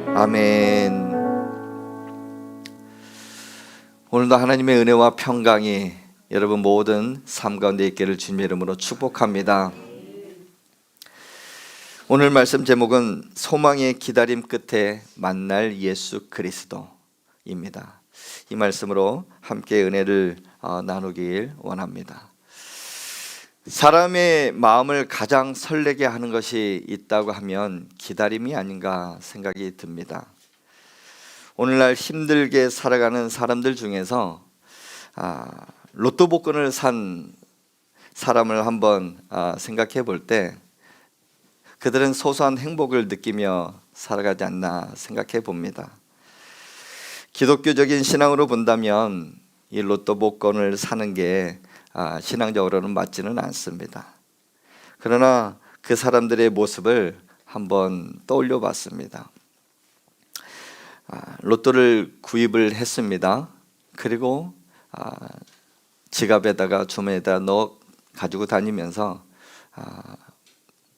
아멘. 오늘도 하나님의 은혜와 평강이 여러분 모든 삶 가운데 있기를 주님의 이름으로 축복합니다. 오늘 말씀 제목은 소망의 기다림 끝에 만날 예수 그리스도입니다. 이 말씀으로 함께 은혜를 나누길 원합니다. 사람의 마음을 가장 설레게 하는 것이 있다고 하면 기다림이 아닌가 생각이 듭니다. 오늘날 힘들게 살아가는 사람들 중에서 로또 복권을 산 사람을 한번 생각해 볼 때 그들은 소소한 행복을 느끼며 살아가지 않나 생각해 봅니다. 기독교적인 신앙으로 본다면 이 로또 복권을 사는 게 신앙적으로는 맞지는 않습니다. 그러나 그 사람들의 모습을 한번 떠올려 봤습니다. 로또를 구입을 했습니다. 그리고 지갑에다가 주머니에다 넣어 가지고 다니면서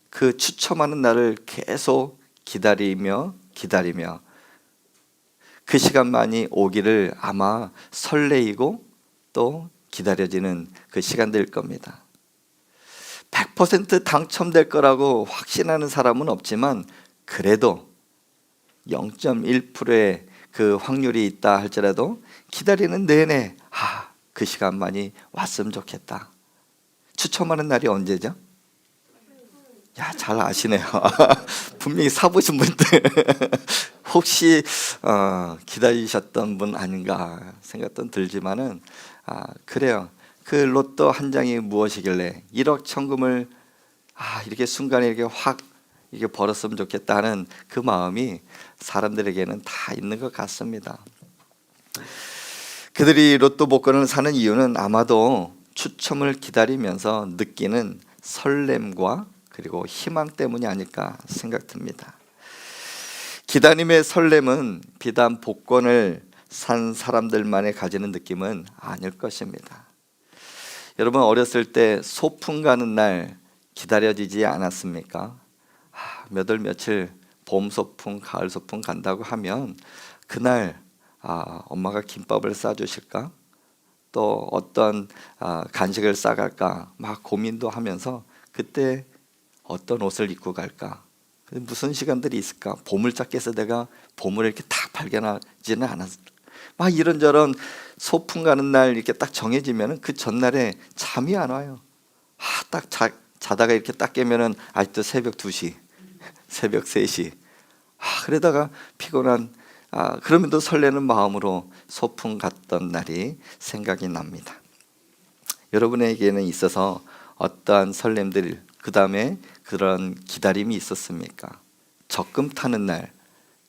그 추첨하는 날을 계속 기다리며 그 시간만이 오기를 아마 설레이고 또 기다려지는 그 시간일 겁니다. 100% 당첨될 거라고 확신하는 사람은 없지만 그래도 0.1%의 그 확률이 있다 할지라도 기다리는 내내 그 시간만이 왔으면 좋겠다. 추첨하는 날이 언제죠? 잘 아시네요. 분명히 사보신 분들 혹시 기다리셨던 분 아닌가 생각도 들지만은 그래요. 그 로또 한 장이 무엇이길래 1억 천금을 이렇게 순간에 이렇게 확 이게 벌었으면 좋겠다 하는 그 마음이 사람들에게는 다 있는 것 같습니다. 그들이 로또 복권을 사는 이유는 아마도 추첨을 기다리면서 느끼는 설렘과 그리고 희망 때문이 아닐까 생각됩니다. 기다림의 설렘은 비단 복권을 산 사람들만이 가지는 느낌은 아닐 것입니다. 여러분 어렸을 때 소풍 가는 날 기다려지지 않았습니까? 몇 월 며칠 봄 소풍, 가을 소풍 간다고 하면 그날 엄마가 김밥을 싸주실까? 또 어떤 간식을 싸갈까? 막 고민도 하면서 그때 어떤 옷을 입고 갈까? 무슨 시간들이 있을까? 보물찾기에서 내가 보물을 이렇게 딱 발견하지는 않았을까? 막 이런저런 소풍 가는 날 이렇게 딱 정해지면 그 전날에 잠이 안 와요. 딱 자다가 이렇게 딱 깨면은 아직도 새벽 2시, 새벽 3시. 그러다가 피곤한 그러면도 설레는 마음으로 소풍 갔던 날이 생각이 납니다. 여러분에게는 있어서 어떠한 설렘들, 그 다음에 그런 기다림이 있었습니까? 적금 타는 날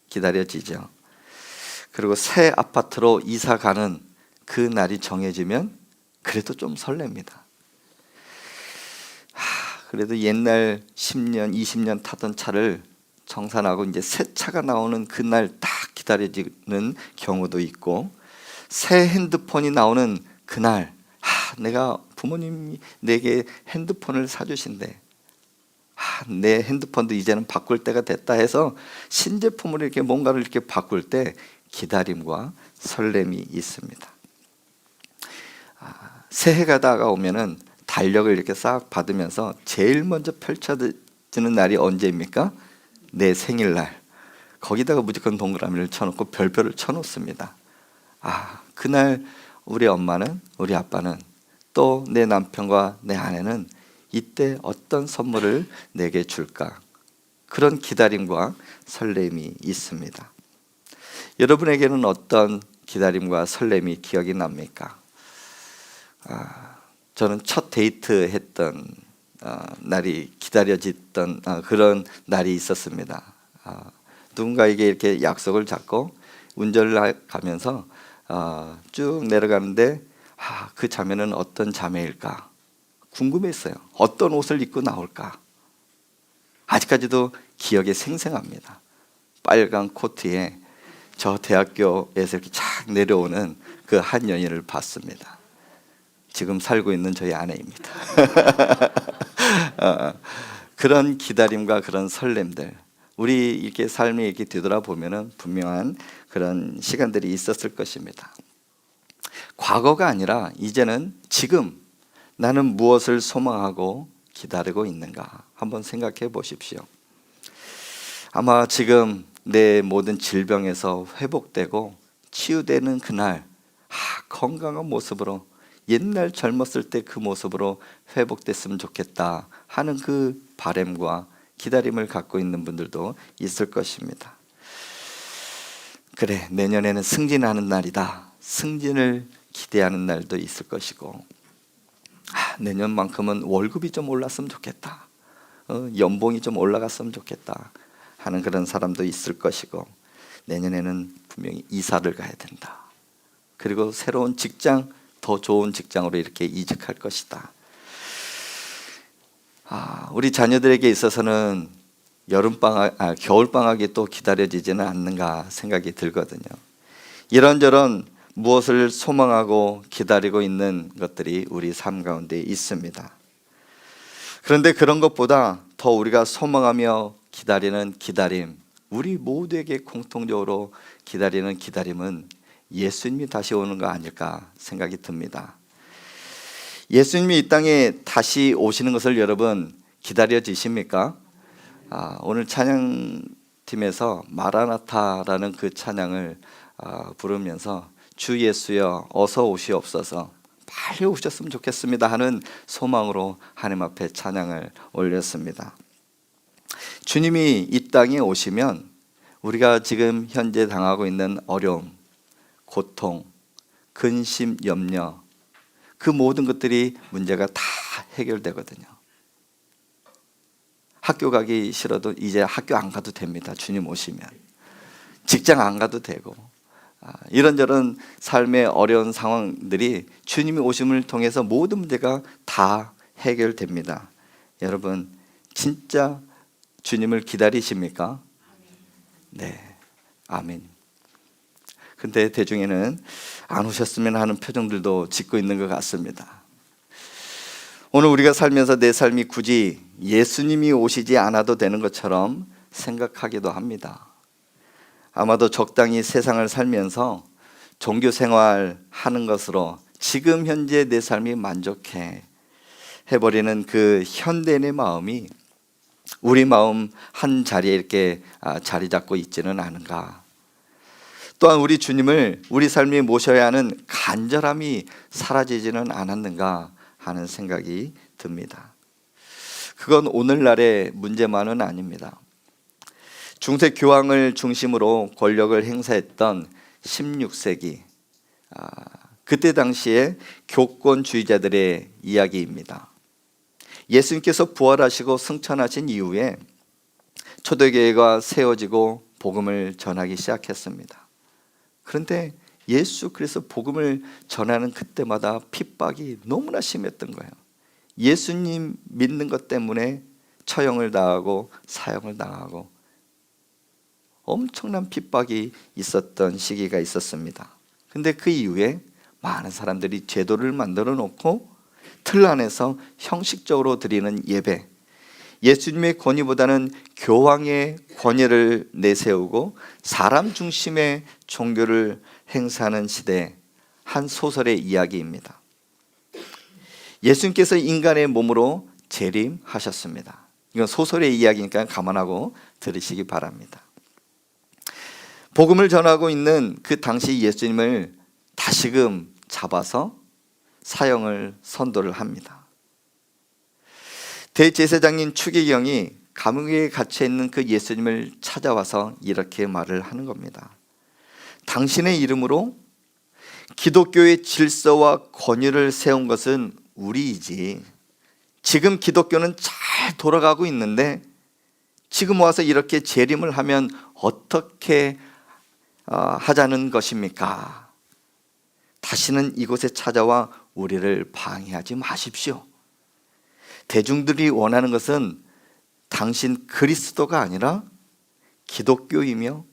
기다려지죠. 그리고 새 아파트로 이사 가는 그 날이 정해지면 그래도 좀 설렙니다. 그래도 옛날 10년, 20년 타던 차를 정산하고 이제 새 차가 나오는 그날 딱 기다려지는 경우도 있고, 새 핸드폰이 나오는 그날 내가 부모님이 내게 핸드폰을 사주신대. 내 핸드폰도 이제는 바꿀 때가 됐다 해서 신제품으로 이렇게 뭔가를 이렇게 바꿀 때 기다림과 설렘이 있습니다. 새해가 다가오면은 달력을 이렇게 싹 받으면서 제일 먼저 펼쳐지는 날이 언제입니까? 내 생일날. 거기다가 무조건 동그라미를 쳐놓고 별표를 쳐놓습니다. 그날 우리 엄마는, 우리 아빠는, 또 내 남편과 내 아내는 이때 어떤 선물을 내게 줄까? 그런 기다림과 설렘이 있습니다. 여러분에게는 어떤 기다림과 설렘이 기억이 납니까? 저는 첫 데이트 했던 날이 기다려지던 그런 날이 있었습니다. 누군가에게 이렇게 약속을 잡고 운전을 가면서 쭉 내려가는데 그 자매는 어떤 자매일까 궁금했어요. 어떤 옷을 입고 나올까? 아직까지도 기억에 생생합니다. 빨간 코트에 저 대학교에서 이렇게 쫙 내려오는 그 한 여인을 봤습니다. 지금 살고 있는 저희 아내입니다. 그런 기다림과 그런 설렘들, 우리 이렇게 삶이 이렇게 뒤돌아보면은 분명한 그런 시간들이 있었을 것입니다. 과거가 아니라 이제는 지금 나는 무엇을 소망하고 기다리고 있는가 한번 생각해 보십시오. 아마 지금 내 모든 질병에서 회복되고 치유되는 그날 건강한 모습으로 옛날 젊었을 때 그 모습으로 회복됐으면 좋겠다 하는 그 바람과 기다림을 갖고 있는 분들도 있을 것입니다. 그래, 내년에는 승진하는 날이다. 승진을 기대하는 날도 있을 것이고, 내년만큼은 월급이 좀 올랐으면 좋겠다. 연봉이 좀 올라갔으면 좋겠다 하는 그런 사람도 있을 것이고, 내년에는 분명히 이사를 가야 된다. 그리고 새로운 직장, 더 좋은 직장으로 이렇게 이직할 것이다. 우리 자녀들에게 있어서는 겨울방학이 또 기다려지지는 않는가 생각이 들거든요. 이런저런 무엇을 소망하고 기다리고 있는 것들이 우리 삶 가운데 있습니다. 그런데 그런 것보다 더 우리가 소망하며 기다리는 기다림, 우리 모두에게 공통적으로 기다리는 기다림은 예수님이 다시 오는 거 아닐까 생각이 듭니다. 예수님이 이 땅에 다시 오시는 것을 여러분 기다려지십니까? 오늘 찬양팀에서 마라나타라는 그 찬양을 부르면서 주 예수여 어서 오시옵소서, 빨리 오셨으면 좋겠습니다 하는 소망으로 하나님 앞에 찬양을 올렸습니다. 주님이 이 땅에 오시면 우리가 지금 현재 당하고 있는 어려움, 고통, 근심, 염려, 그 모든 것들이 문제가 다 해결되거든요. 학교 가기 싫어도 이제 학교 안 가도 됩니다. 주님 오시면. 직장 안 가도 되고, 이런저런 삶의 어려운 상황들이 주님이 오심을 통해서 모든 문제가 다 해결됩니다. 여러분 진짜 주님을 기다리십니까? 네, 아멘. 근데 대중에는 안 오셨으면 하는 표정들도 짓고 있는 것 같습니다. 오늘 우리가 살면서 내 삶이 굳이 예수님이 오시지 않아도 되는 것처럼 생각하기도 합니다. 아마도 적당히 세상을 살면서 종교 생활하는 것으로 지금 현재 내 삶이 만족해 해버리는 그 현대인의 마음이 우리 마음 한 자리에 이렇게 자리 잡고 있지는 않은가. 또한 우리 주님을 우리 삶에 모셔야 하는 간절함이 사라지지는 않았는가 하는 생각이 듭니다. 그건 오늘날의 문제만은 아닙니다. 중세 교황을 중심으로 권력을 행사했던 16세기, 그때 당시에 교권주의자들의 이야기입니다. 예수님께서 부활하시고 승천하신 이후에 초대교회가 세워지고 복음을 전하기 시작했습니다. 그런데 예수 그리스도 복음을 전하는 그때마다 핍박이 너무나 심했던 거예요. 예수님 믿는 것 때문에 처형을 당하고 사형을 당하고 엄청난 핍박이 있었던 시기가 있었습니다. 근데 그 이후에 많은 사람들이 제도를 만들어 놓고 틀 안에서 형식적으로 드리는 예배, 예수님의 권위보다는 교황의 권위를 내세우고 사람 중심의 종교를 행사하는 시대의 한 소설의 이야기입니다. 예수님께서 인간의 몸으로 재림하셨습니다. 이건 소설의 이야기니까 감안하고 들으시기 바랍니다. 복음을 전하고 있는 그 당시 예수님을 다시금 잡아서 사형을 선고를 합니다. 대제사장인 추기경이 감옥에 갇혀 있는 그 예수님을 찾아와서 이렇게 말을 하는 겁니다. 당신의 이름으로 기독교의 질서와 권위를 세운 것은 우리이지, 지금 기독교는 잘 돌아가고 있는데 지금 와서 이렇게 재림을 하면 어떻게 하자는 것입니까? 다시는 이곳에 찾아와 우리를 방해하지 마십시오. 대중들이 원하는 것은 당신 그리스도가 아니라 기독교이며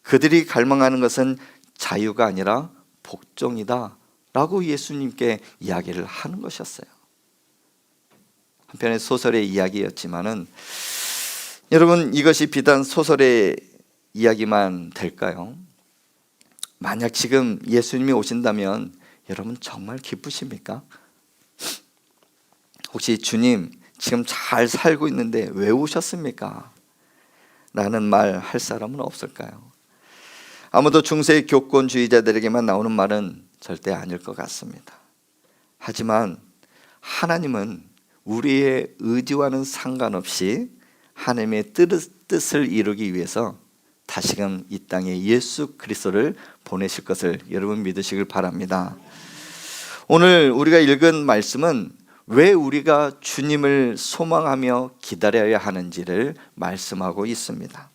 그들이 갈망하는 것은 자유가 아니라 복종이다 라고 예수님께 이야기를 하는 것이었어요. 한편의 소설의 이야기였지만은 여러분, 이것이 비단 소설의 이야기만 될까요? 만약 지금 예수님이 오신다면 여러분 정말 기쁘십니까? 혹시 주님 지금 잘 살고 있는데 왜 오셨습니까? 라는 말 할 사람은 없을까요? 아무도 중세 교권주의자들에게만 나오는 말은 절대 아닐 것 같습니다. 하지만 하나님은 우리의 의지와는 상관없이 하나님의 뜻을 이루기 위해서 다시금 이 땅에 예수 그리스도를 보내실 것을 여러분 믿으시길 바랍니다. 오늘 우리가 읽은 말씀은 왜 우리가 주님을 소망하며 기다려야 하는지를 말씀하고 있습니다.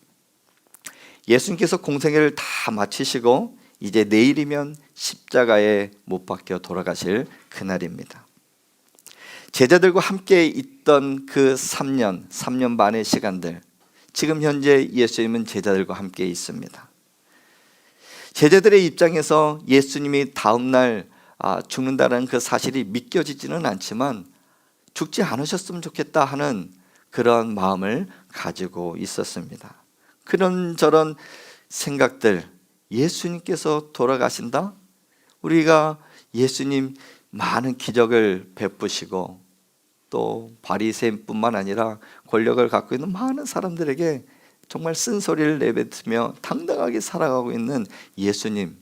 예수님께서 공생애를 다 마치시고 이제 내일이면 십자가에 못 박혀 돌아가실 그날입니다. 제자들과 함께 있던 그 3년 반의 시간들, 지금 현재 예수님은 제자들과 함께 있습니다. 제자들의 입장에서 예수님이 다음날 죽는다는 그 사실이 믿겨지지는 않지만 죽지 않으셨으면 좋겠다 하는 그런 마음을 가지고 있었습니다. 그런저런 생각들, 예수님께서 돌아가신다? 우리가 예수님 많은 기적을 베푸시고 또 바리새인뿐만 아니라 권력을 갖고 있는 많은 사람들에게 정말 쓴소리를 내뱉으며 당당하게 살아가고 있는 예수님,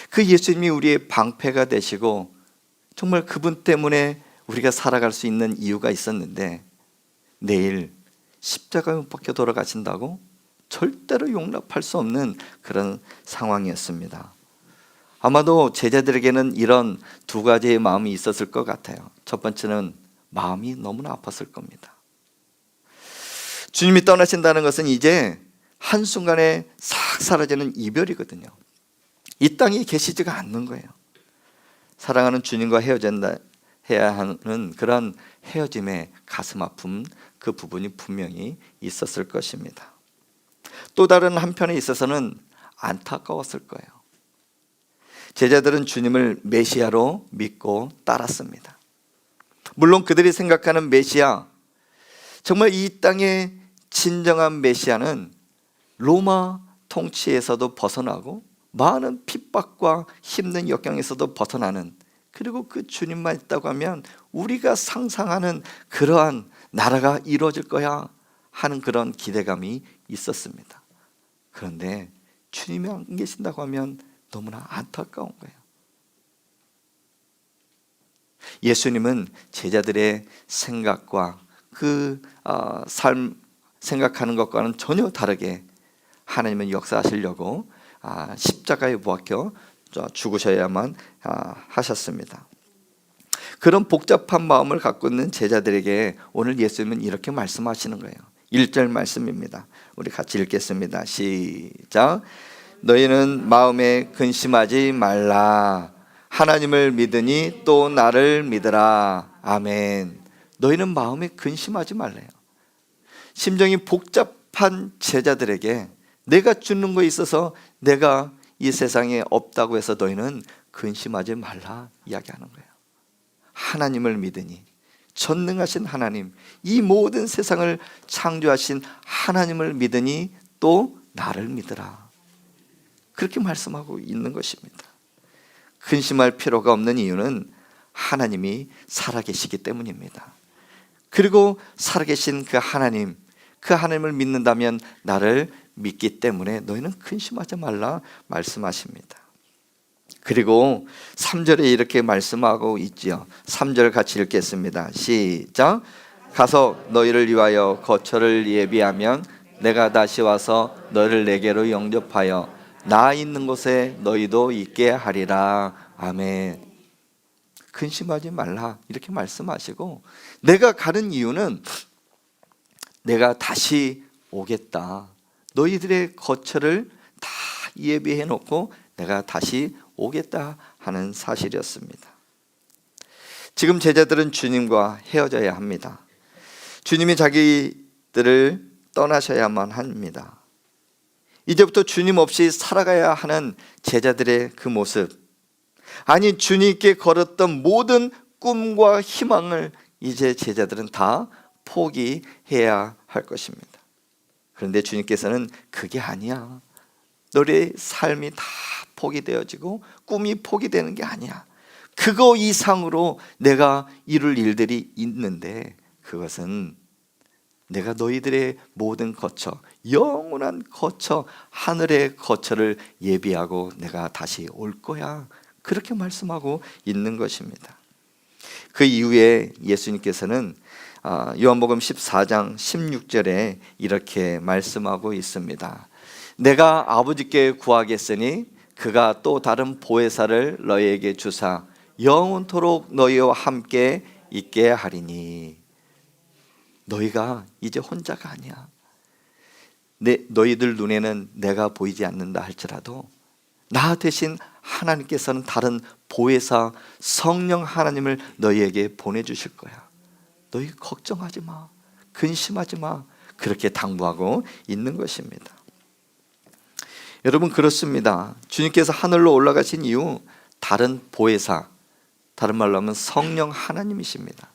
그 예수님이 우리의 방패가 되시고 정말 그분 때문에 우리가 살아갈 수 있는 이유가 있었는데 내일 십자가에 못 박혀 돌아가신다고? 절대로 용납할 수 없는 그런 상황이었습니다. 아마도 제자들에게는 이런 두 가지의 마음이 있었을 것 같아요. 첫 번째는 마음이 너무나 아팠을 겁니다. 주님이 떠나신다는 것은 이제 한순간에 싹 사라지는 이별이거든요. 이 땅에 계시지가 않는 거예요. 사랑하는 주님과 해야 하는 그런 헤어짐의 가슴 아픔, 그 부분이 분명히 있었을 것입니다. 또 다른 한편에 있어서는 안타까웠을 거예요. 제자들은 주님을 메시아로 믿고 따랐습니다. 물론 그들이 생각하는 메시아, 정말 이 땅의 진정한 메시아는 로마 통치에서도 벗어나고 많은 핍박과 힘든 역경에서도 벗어나는, 그리고 그 주님만 있다고 하면 우리가 상상하는 그러한 나라가 이루어질 거야 하는 그런 기대감이 있었습니다. 그런데 주님이 안 계신다고 하면 너무나 안타까운 거예요. 예수님은 제자들의 생각과 그 삶 생각하는 것과는 전혀 다르게 하나님은 역사하시려고 십자가에 못 박혀 죽으셔야만 하셨습니다. 그런 복잡한 마음을 갖고 있는 제자들에게 오늘 예수님은 이렇게 말씀하시는 거예요. 1절 말씀입니다. 우리 같이 읽겠습니다. 시작. 너희는 마음에 근심하지 말라. 하나님을 믿으니 또 나를 믿으라. 아멘. 너희는 마음에 근심하지 말래요. 심정이 복잡한 제자들에게 내가 주는 거에 있어서 내가 이 세상에 없다고 해서 너희는 근심하지 말라 이야기하는 거예요. 하나님을 믿으니, 전능하신 하나님, 이 모든 세상을 창조하신 하나님을 믿으니 또 나를 믿으라. 그렇게 말씀하고 있는 것입니다. 근심할 필요가 없는 이유는 하나님이 살아계시기 때문입니다. 그리고 살아계신 그 하나님을 믿는다면 나를 믿기 때문에 너희는 근심하지 말라 말씀하십니다. 그리고 3절에 이렇게 말씀하고 있지요. 3절 같이 읽겠습니다. 시작. 가서 너희를 위하여 거처를 예비하면 내가 다시 와서 너희를 내게로 영접하여 나 있는 곳에 너희도 있게 하리라. 아멘. 근심하지 말라 이렇게 말씀하시고, 내가 가는 이유는 내가 다시 오겠다. 너희들의 거처를 다 예비해 놓고 내가 다시 오겠다 하는 사실이었습니다. 지금 제자들은 주님과 헤어져야 합니다. 주님이 자기들을 떠나셔야만 합니다. 이제부터 주님 없이 살아가야 하는 제자들의 그 모습, 아니 주님께 걸었던 모든 꿈과 희망을 이제 제자들은 다 포기해야 할 할 것입니다. 그런데 주님께서는 그게 아니야. 너의 삶이 다 포기되어지고 꿈이 포기되는 게 아니야. 그거 이상으로 내가 이룰 일들이 있는데 그것은 내가 너희들의 모든 거처, 영원한 거처, 하늘의 거처를 예비하고 내가 다시 올 거야. 그렇게 말씀하고 있는 것입니다. 그 이후에 예수님께서는 요한복음 14장 16절에 이렇게 말씀하고 있습니다. 내가 아버지께 구하겠으니 그가 또 다른 보혜사를 너희에게 주사 영원토록 너희와 함께 있게 하리니. 너희가 이제 혼자가 아니야. 너희들 눈에는 내가 보이지 않는다 할지라도 나 대신 하나님께서는 다른 보혜사 성령 하나님을 너희에게 보내주실 거야. 너희 걱정하지 마, 근심하지 마. 그렇게 당부하고 있는 것입니다. 여러분, 그렇습니다. 주님께서 하늘로 올라가신 이후 다른 보혜사, 다른 말로 하면 성령 하나님이십니다.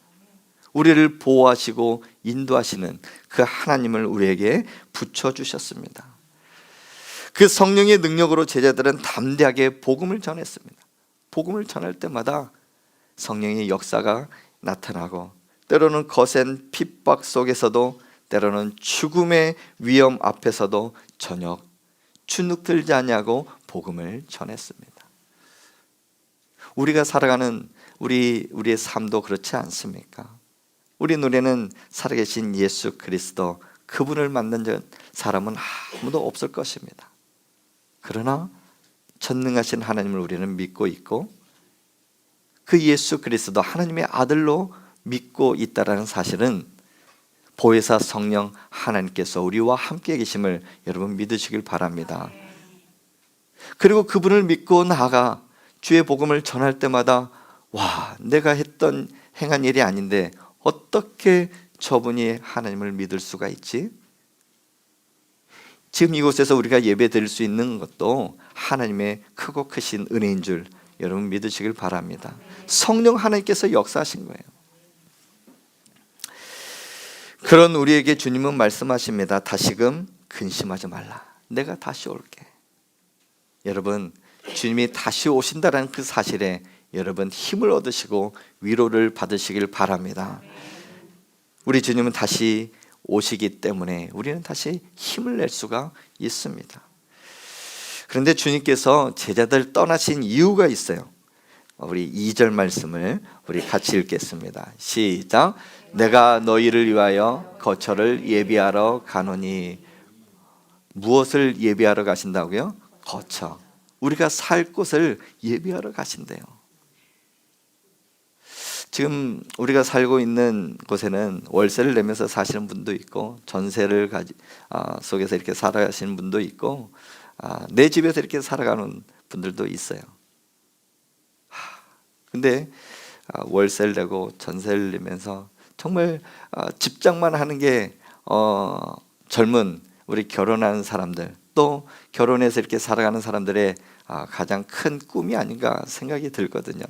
우리를 보호하시고 인도하시는 그 하나님을 우리에게 붙여주셨습니다. 그 성령의 능력으로 제자들은 담대하게 복음을 전했습니다. 복음을 전할 때마다 성령의 역사가 나타나고 때로는 거센 핍박 속에서도 때로는 죽음의 위험 앞에서도 전혀 주눅들지 않냐고 복음을 전했습니다. 우리가 살아가는 우리의 삶도 그렇지 않습니까? 우리 눈에는 살아계신 예수 그리스도 그분을 만난 사람은 아무도 없을 것입니다. 그러나 전능하신 하나님을 우리는 믿고 있고 그 예수 그리스도 하나님의 아들로 믿고 있다는 사실은 보혜사 성령 하나님께서 우리와 함께 계심을 여러분 믿으시길 바랍니다. 그리고 그분을 믿고 나아가 주의 복음을 전할 때마다 와, 내가 행한 일이 아닌데 어떻게 저분이 하나님을 믿을 수가 있지? 지금 이곳에서 우리가 예배 드릴 수 있는 것도 하나님의 크고 크신 은혜인 줄 여러분 믿으시길 바랍니다. 성령 하나님께서 역사하신 거예요. 그런 우리에게 주님은 말씀하십니다. 다시금 근심하지 말라. 내가 다시 올게. 여러분, 주님이 다시 오신다는 그 사실에 여러분 힘을 얻으시고 위로를 받으시길 바랍니다. 우리 주님은 다시 오시기 때문에 우리는 다시 힘을 낼 수가 있습니다. 그런데 주님께서 제자들 떠나신 이유가 있어요. 우리 2절 말씀을 우리 같이 읽겠습니다. 시작. 내가 너희를 위하여 거처를 예비하러 가노니. 무엇을 예비하러 가신다고요? 거처. 우리가 살 곳을 예비하러 가신대요. 지금 우리가 살고 있는 곳에는 월세를 내면서 사시는 분도 있고 전세를 속에서 이렇게 살아가시는 분도 있고 내 집에서 이렇게 살아가는 분들도 있어요. 근데 월세를 내고 전세를 내면서 정말 집장만 하는 게 젊은 우리 결혼하는 사람들 또 결혼해서 이렇게 살아가는 사람들의 가장 큰 꿈이 아닌가 생각이 들거든요.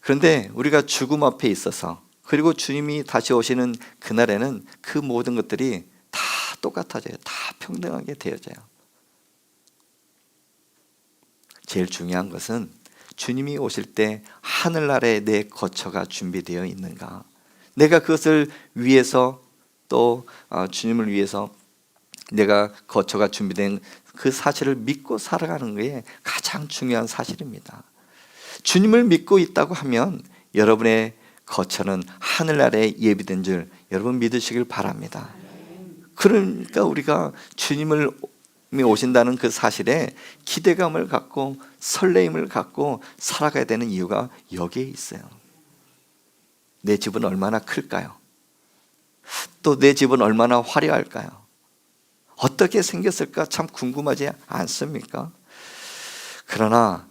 그런데 우리가 죽음 앞에 있어서 그리고 주님이 다시 오시는 그날에는 그 모든 것들이 다 똑같아져요. 다 평등하게 되어져요. 제일 중요한 것은 주님이 오실 때 하늘나라에 내 거처가 준비되어 있는가. 내가 그것을 위해서 또 주님을 위해서 내가 거처가 준비된 그 사실을 믿고 살아가는 게 가장 중요한 사실입니다. 주님을 믿고 있다고 하면 여러분의 거처는 하늘나라에 예비된 줄 여러분 믿으시길 바랍니다. 그러니까 우리가 주님을 오신다는 그 사실에 기대감을 갖고 설레임을 갖고 살아가야 되는 이유가 여기에 있어요. 내 집은 얼마나 클까요? 또 내 집은 얼마나 화려할까요? 어떻게 생겼을까 참 궁금하지 않습니까? 그러나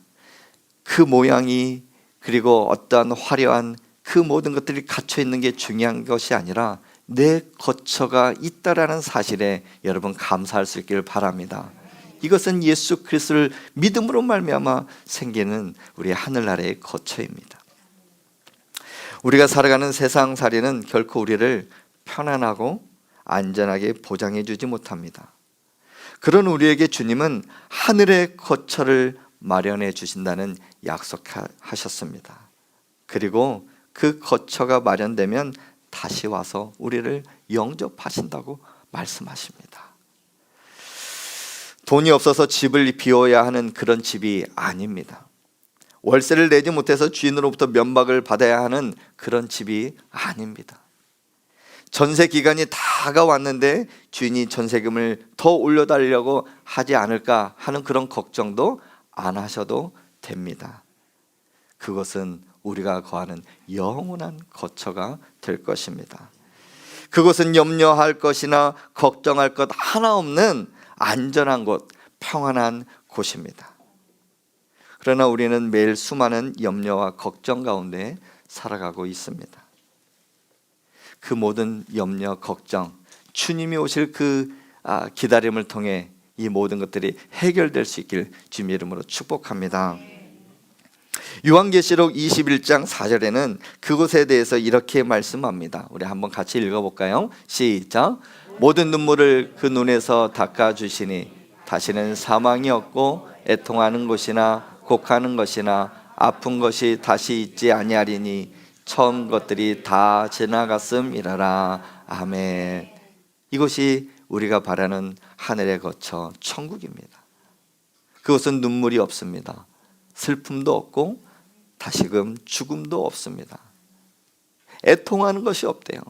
그 모양이 그리고 어떠한 화려한 그 모든 것들이 갇혀 있는 게 중요한 것이 아니라 내 거처가 있다라는 사실에 여러분 감사할 수 있기를 바랍니다. 이것은 예수 그리스도를 믿음으로 말미암아 생기는 우리 하늘나라의 거처입니다. 우리가 살아가는 세상살이는 결코 우리를 편안하고 안전하게 보장해 주지 못합니다. 그런 우리에게 주님은 하늘의 거처를 마련해 주신다는 약속하셨습니다. 그리고 그 거처가 마련되면 다시 와서 우리를 영접하신다고 말씀하십니다. 돈이 없어서 집을 비워야 하는 그런 집이 아닙니다. 월세를 내지 못해서 주인으로부터 면박을 받아야 하는 그런 집이 아닙니다. 전세 기간이 다가왔는데 주인이 전세금을 더 올려달라고 하지 않을까 하는 그런 걱정도 안 하셔도 됩니다. 그것은 우리가 거하는 영원한 거처가 될 것입니다. 그것은 염려할 것이나 걱정할 것 하나 없는 안전한 곳, 평안한 곳입니다. 그러나 우리는 매일 수많은 염려와 걱정 가운데 살아가고 있습니다. 그 모든 염려, 걱정, 주님이 오실 그 기다림을 통해 이 모든 것들이 해결될 수 있길 주님의 이름으로 축복합니다. 요한계시록 21장 4절에는 그곳에 대해서 이렇게 말씀합니다. 우리 한번 같이 읽어볼까요? 시작. 모든 눈물을 그 눈에서 닦아주시니 다시는 사망이 없고 애통하는 것이나 곡하는 것이나 아픈 것이 다시 있지 아니하리니 처음 것들이 다 지나갔음이라라. 아멘. 이것이 우리가 바라는 하늘의 거처 천국입니다. 그것은 눈물이 없습니다. 슬픔도 없고 다시금 죽음도 없습니다. 애통하는 것이 없대요.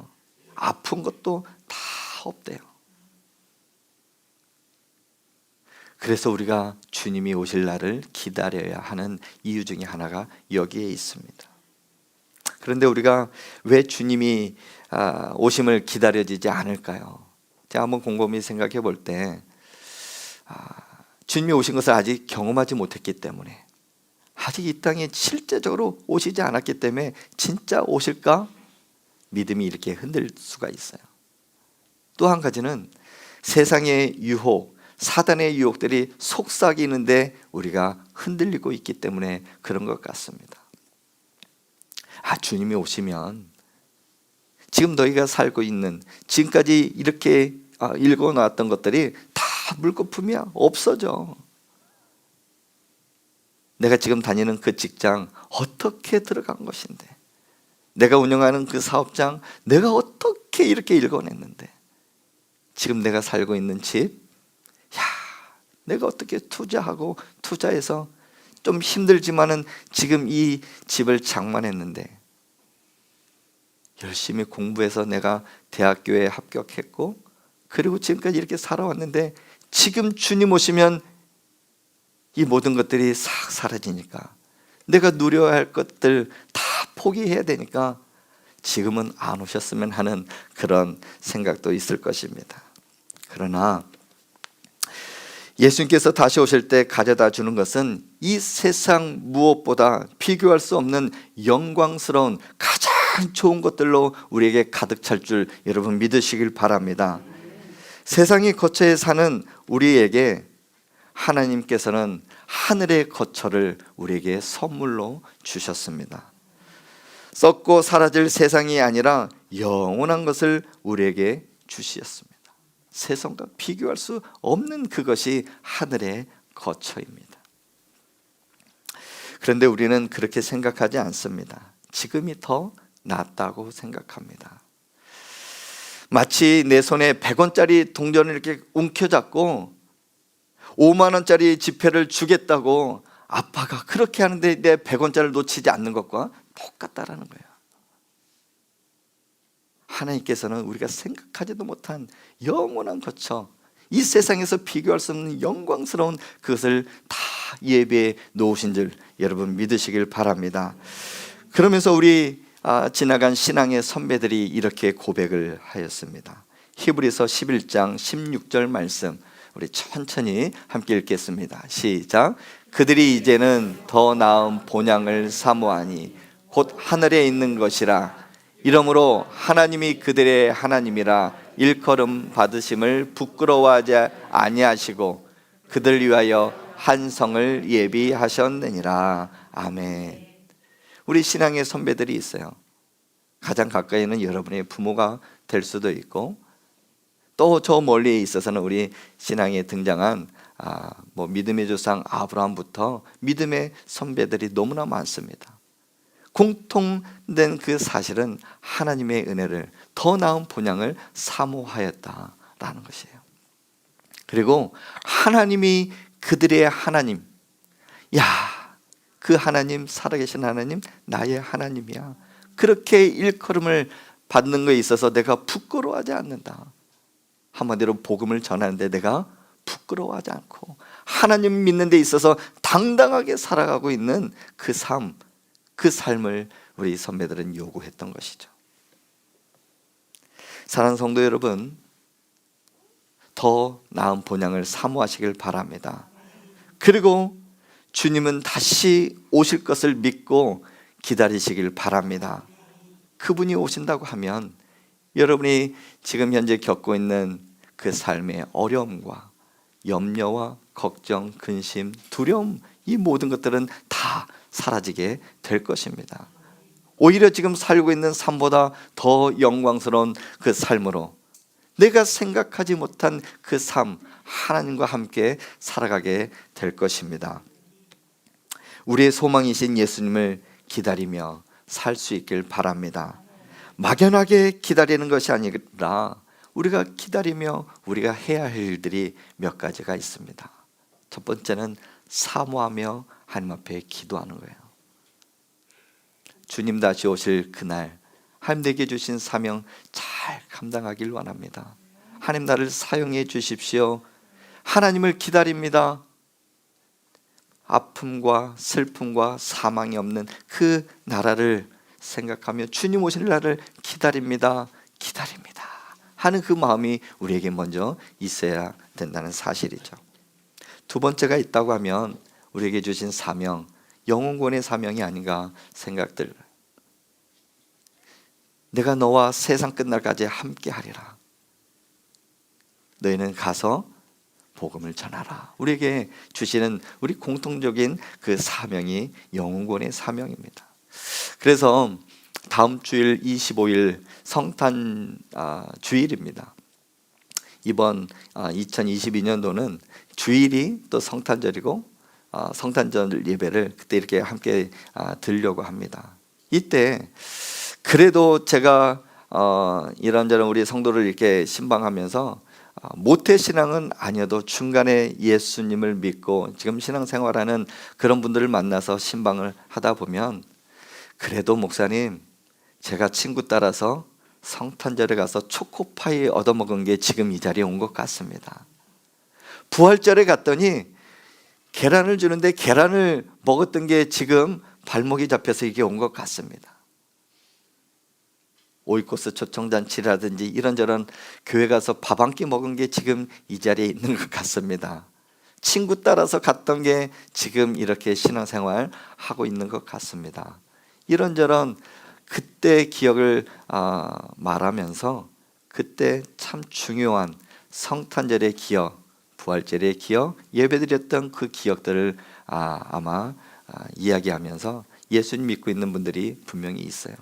아픈 것도 다 없대요. 그래서 우리가 주님이 오실 날을 기다려야 하는 이유 중에 하나가 여기에 있습니다. 그런데 우리가 왜 주님이 오심을 기다려지지 않을까요? 제가 한번 곰곰이 생각해 볼 때 주님이 오신 것을 아직 경험하지 못했기 때문에, 아직 이 땅에 실제적으로 오시지 않았기 때문에 진짜 오실까? 믿음이 이렇게 흔들 수가 있어요. 또 한 가지는 세상의 유혹, 사단의 유혹들이 속삭이는데 우리가 흔들리고 있기 때문에 그런 것 같습니다. 주님이 오시면 지금 너희가 살고 있는, 지금까지 이렇게 읽어놨던 것들이 다 물거품이야. 없어져. 내가 지금 다니는 그 직장 어떻게 들어간 것인데, 내가 운영하는 그 사업장 내가 어떻게 이렇게 읽어냈는데, 지금 내가 살고 있는 집, 내가 어떻게 투자해서 좀 힘들지만은 지금 이 집을 장만했는데, 열심히 공부해서 내가 대학교에 합격했고, 그리고 지금까지 이렇게 살아왔는데, 지금 주님 오시면 이 모든 것들이 싹 사라지니까, 내가 누려야 할 것들 다 포기해야 되니까 지금은 안 오셨으면 하는 그런 생각도 있을 것입니다. 그러나 예수님께서 다시 오실 때 가져다 주는 것은 이 세상 무엇보다 비교할 수 없는 영광스러운 가장 좋은 것들로 우리에게 가득 찰 줄 여러분 믿으시길 바랍니다. 세상의 거처에 사는 우리에게 하나님께서는 하늘의 거처를 우리에게 선물로 주셨습니다. 썩고 사라질 세상이 아니라 영원한 것을 우리에게 주셨습니다. 세상과 비교할 수 없는 그것이 하늘의 거처입니다. 그런데 우리는 그렇게 생각하지 않습니다. 지금이 더 낫다고 생각합니다. 마치 내 손에 100원짜리 동전을 이렇게 움켜잡고 5만 원짜리 지폐를 주겠다고 아빠가 그렇게 하는데 내 100원짜리를 놓치지 않는 것과 똑같다라는 거예요. 하나님께서는 우리가 생각하지도 못한 영원한 거처, 이 세상에서 비교할 수 없는 영광스러운 그것을 다 예배해 놓으신 줄 여러분 믿으시길 바랍니다. 그러면서 우리 지나간 신앙의 선배들이 이렇게 고백을 하였습니다. 히브리서 11장 16절 말씀 우리 천천히 함께 읽겠습니다. 시작. 그들이 이제는 더 나은 본향을 사모하니 곧 하늘에 있는 것이라. 이러므로 하나님이 그들의 하나님이라 일컬음 받으심을 부끄러워하지 아니하시고 그들 위하여 한 성을 예비하셨느니라. 아멘. 우리 신앙의 선배들이 있어요. 가장 가까이는 여러분의 부모가 될 수도 있고, 또 저 멀리에 있어서는 우리 신앙에 등장한 믿음의 조상 아브라함부터 믿음의 선배들이 너무나 많습니다. 공통된 그 사실은 하나님의 은혜를, 더 나은 본향을 사모하였다라는 것이에요. 그리고 하나님이 그들의 하나님, 그 하나님, 살아계신 하나님, 나의 하나님이야. 그렇게 일컬음을 받는 것에 있어서 내가 부끄러워하지 않는다. 한마디로 복음을 전하는데 내가 부끄러워하지 않고 하나님 믿는 데 있어서 당당하게 살아가고 있는 그 삶, 그 삶을 우리 선배들은 요구했던 것이죠. 사랑하는 성도 여러분, 더 나은 본향을 사모하시길 바랍니다. 그리고 주님은 다시 오실 것을 믿고 기다리시길 바랍니다. 그분이 오신다고 하면 여러분이 지금 현재 겪고 있는 그 삶의 어려움과 염려와 걱정, 근심, 두려움, 이 모든 것들은 다 사라지게 될 것입니다. 오히려 지금 살고 있는 삶보다 더 영광스러운 그 삶으로, 내가 생각하지 못한 그 삶, 하나님과 함께 살아가게 될 것입니다. 우리의 소망이신 예수님을 기다리며 살 수 있길 바랍니다. 막연하게 기다리는 것이 아니라 우리가 기다리며 우리가 해야 할 일들이 몇 가지가 있습니다. 첫 번째는 사모하며 하나님 앞에 기도하는 거예요. 주님 다시 오실 그날 하나님 내게 주신 사명 잘 감당하길 원합니다. 하나님 나를 사용해 주십시오. 하나님을 기다립니다. 아픔과 슬픔과 사망이 없는 그 나라를 생각하며 주님 오실 날을 기다립니다 하는 그 마음이 우리에게 먼저 있어야 된다는 사실이죠. 두 번째가 있다고 하면 우리에게 주신 사명, 영혼권의 사명이 아닌가 생각들. 내가 너와 세상 끝날까지 함께 하리라. 너희는 가서 복음을 전하라. 우리에게 주시는 우리 공통적인 그 사명이 영혼권의 사명입니다. 그래서 다음 주일 25일 성탄 주일입니다. 이번 2022년도는 주일이 또 성탄절이고 성탄절 예배를 그때 이렇게 함께 드리려고 합니다. 이때 그래도 제가 이런저런 우리 성도를 이렇게 신방하면서 모태신앙은 아니어도 중간에 예수님을 믿고 지금 신앙생활하는 그런 분들을 만나서 신방을 하다 보면, 그래도 목사님, 제가 친구 따라서 성탄절에 가서 초코파이 얻어먹은 게 지금 이 자리에 온 것 같습니다. 부활절에 갔더니 계란을 주는데 계란을 먹었던 게 지금 발목이 잡혀서 이게 온 것 같습니다. 오이코스 초청잔치라든지 이런저런 교회 가서 밥 한 끼 먹은 게 지금 이 자리에 있는 것 같습니다. 친구 따라서 갔던 게 지금 이렇게 신앙생활 하고 있는 것 같습니다. 이런저런 그때 기억을 말하면서 그때 참 중요한 성탄절의 기억, 부활절의 기억, 예배드렸던 그 기억들을 아마 이야기하면서 예수님 믿고 있는 분들이 분명히 있어요.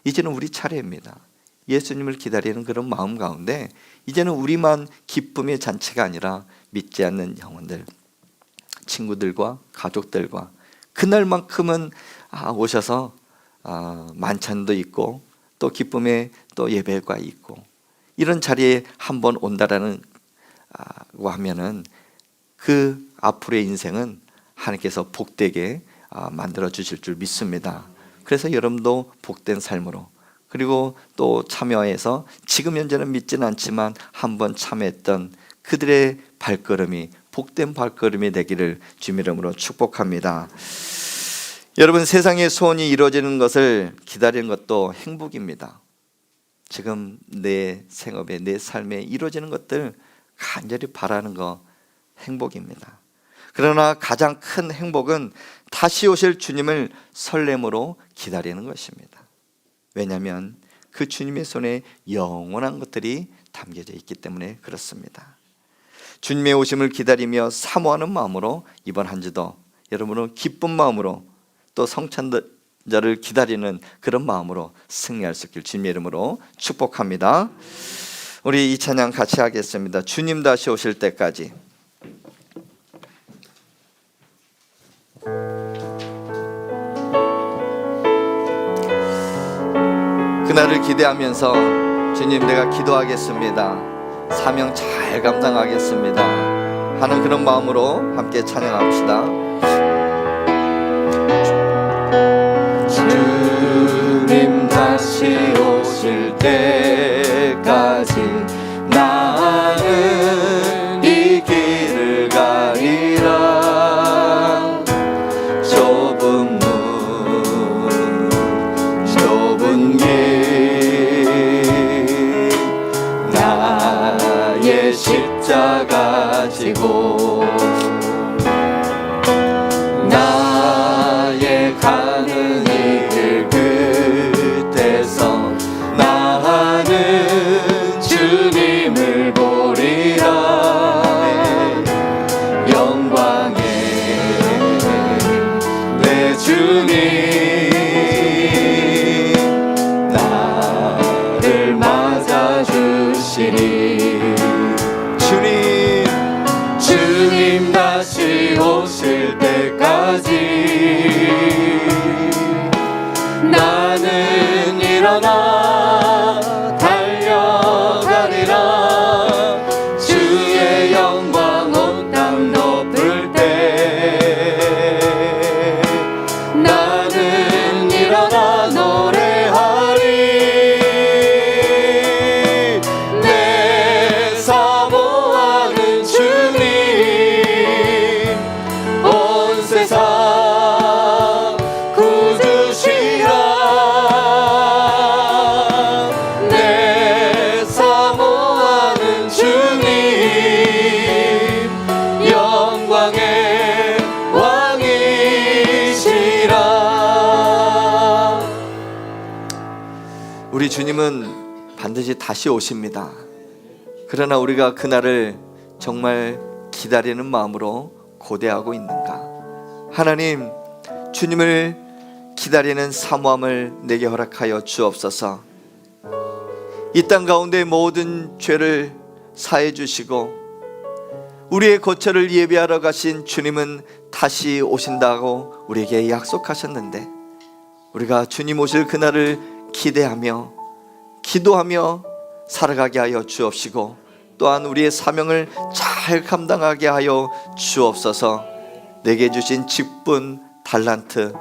이제는 우리 차례입니다. 예수님을 기다리는 그런 마음 가운데 이제는 우리만 기쁨의 잔치가 아니라 믿지 않는 영혼들, 친구들과 가족들과 그날만큼은 오셔서 만찬도 있고 또 기쁨의 또 예배가 있고 이런 자리에 한번 온다라는 하면은 그 앞으로의 인생은 하나님께서 복되게 만들어 주실 줄 믿습니다. 그래서 여러분도 복된 삶으로, 그리고 또 참여해서 지금 현재는 믿지는 않지만 한번 참여했던 그들의 발걸음이 복된 발걸음이 되기를 주님의 이름으로 축복합니다. 여러분, 세상의 소원이 이루어지는 것을 기다리는 것도 행복입니다. 지금 내 생업에, 내 삶에 이루어지는 것들 간절히 바라는 거 행복입니다. 그러나 가장 큰 행복은 다시 오실 주님을 설렘으로 기다리는 것입니다. 왜냐하면 그 주님의 손에 영원한 것들이 담겨져 있기 때문에 그렇습니다. 주님의 오심을 기다리며 사모하는 마음으로 이번 한 주도 여러분은 기쁜 마음으로 또 성탄절을 기다리는 그런 마음으로 승리할 수 있길 주님의 이름으로 축복합니다. 우리 이 찬양 같이 하겠습니다. 주님 다시 오실 때까지. 그날을 기대하면서 주님 내가 기도하겠습니다, 사명 잘 감당하겠습니다 하는 그런 마음으로 함께 찬양합시다. 주님 다시 오실 때까지 나는 이 길을 가리라. 좁은 문 좁은 길 나의 십자가 지고 나의 가는 이 길 끝에서 나는 주님을 보리라. 영광의 내 주님 나를 맞아주시니. 주님 다시 오실 때까지 나는 일어나 달려가리라. 주의 영광 온 땅 덮을 때 나는 일어나 노래하리. 내 사모하는 주님 온 세상 구주시라. 내 사모하는 주님 영광의 왕이시라. 우리 주님은 반드시 다시 오십니다. 그러나 우리가 그날을 정말 기다리는 마음으로 고대하고 있는가? 하나님, 주님을 기다리는 사모함을 내게 허락하여 주옵소서. 이 땅 가운데 모든 죄를 사해 주시고 우리의 고초를 예비하러 가신 주님은 다시 오신다고 우리에게 약속하셨는데, 우리가 주님 오실 그날을 기대하며 기도하며 살아가게 하여 주옵시고, 또한 우리의 사명을 잘 감당하게 하여 주옵소서. 내게 주신 직분, 달란트,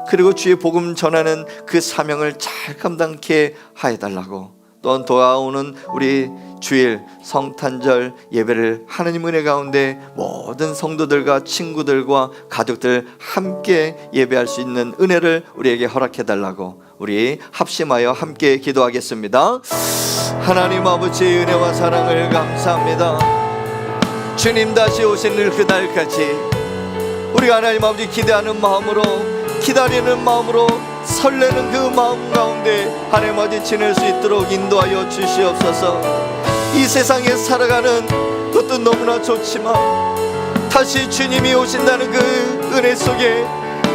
그리고 주의 복음 전하는 그 사명을 잘 감당케 하여달라고, 또한 돌아오는 우리 주일 성탄절 예배를 하나님 은혜 가운데 모든 성도들과 친구들과 가족들 함께 예배할 수 있는 은혜를 우리에게 허락해달라고 우리 합심하여 함께 기도하겠습니다. 하나님 아버지의 은혜와 사랑을 감사합니다. 주님 다시 오시는 그날까지 우리가 하나님 아버지 기대하는 마음으로, 기다리는 마음으로, 설레는 그 마음 가운데 하나님 아버지 지낼 수 있도록 인도하여 주시옵소서. 이 세상에 살아가는 것도 너무나 좋지만 다시 주님이 오신다는 그 은혜 속에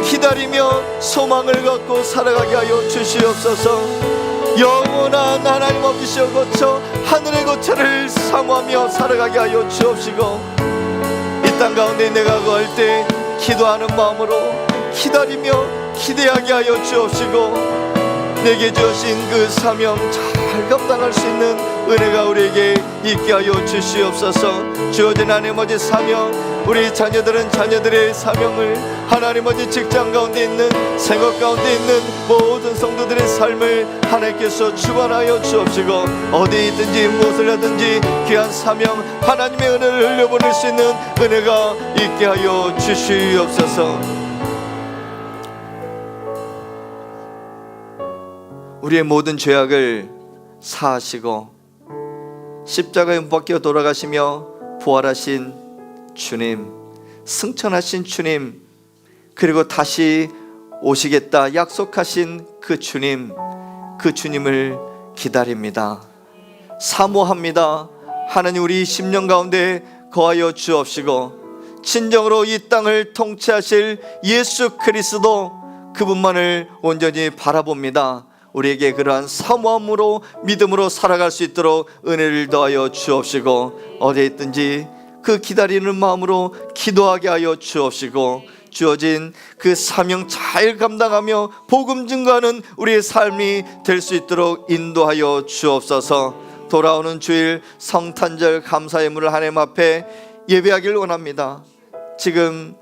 기다리며 소망을 갖고 살아가게 하여 주시옵소서. 영원한 하나님 아버지시여 거쳐 하늘의 거처를 사모하며 살아가게 하여 주옵시고, 이 땅 가운데 내가 거할 때 기도하는 마음으로 기다리며 기대하게 하여 주옵시고, 내게 주신 그 사명 잘 감당할 수 있는 은혜가 우리에게 있게 하여 주시옵소서. 주어진 하나님 아버지 사명, 우리 자녀들은 자녀들의 사명을, 하나님 아버지 직장 가운데 있는, 생업 가운데 있는 모든 성도들의 삶을 하나님께서 주관하여 주옵시고, 어디 있든지 무엇을 하든지 귀한 사명, 하나님의 은혜를 흘려보낼 수 있는 은혜가 있게 하여 주시옵소서. 우리의 모든 죄악을 사하시고 십자가에 못 박혀 돌아가시며 부활하신 주님, 승천하신 주님, 그리고 다시 오시겠다 약속하신 그 주님, 그 주님을 기다립니다. 사모합니다. 하나님, 우리 10년 가운데 거하여 주옵시고, 진정으로 이 땅을 통치하실 예수 그리스도, 그분만을 온전히 바라봅니다. 우리에게 그러한 사모함으로 믿음으로 살아갈 수 있도록 은혜를 더하여 주옵시고, 어디에 있든지 그 기다리는 마음으로 기도하게 하여 주옵시고, 주어진 그 사명 잘 감당하며 복음 증거하는 우리의 삶이 될 수 있도록 인도하여 주옵소서. 돌아오는 주일 성탄절 감사의 문을 하나님 앞에 예배하길 원합니다. 지금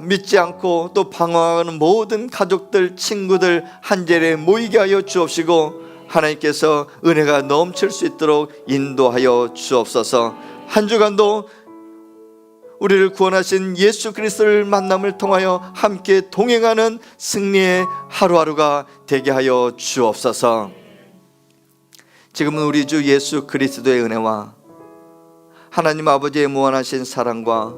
믿지 않고 또 방황하는 모든 가족들, 친구들 한 자리에 모이게 하여 주옵시고, 하나님께서 은혜가 넘칠 수 있도록 인도하여 주옵소서. 한 주간도 우리를 구원하신 예수 그리스도를 만남을 통하여 함께 동행하는 승리의 하루하루가 되게 하여 주옵소서. 지금은 우리 주 예수 그리스도의 은혜와 하나님 아버지의 무한하신 사랑과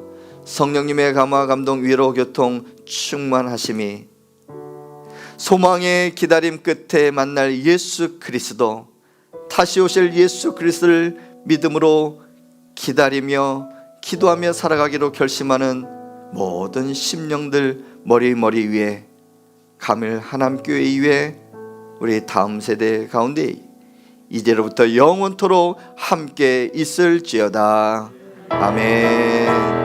성령님의 감화 감동 위로 교통 충만하심이, 소망의 기다림 끝에 만날 예수 그리스도, 다시 오실 예수 그리스도를 믿음으로 기다리며 기도하며 살아가기로 결심하는 모든 심령들 머리 위에, 감일 하남교회 이외에 우리 다음 세대 가운데 이제로부터 영원토록 함께 있을지어다. 아멘.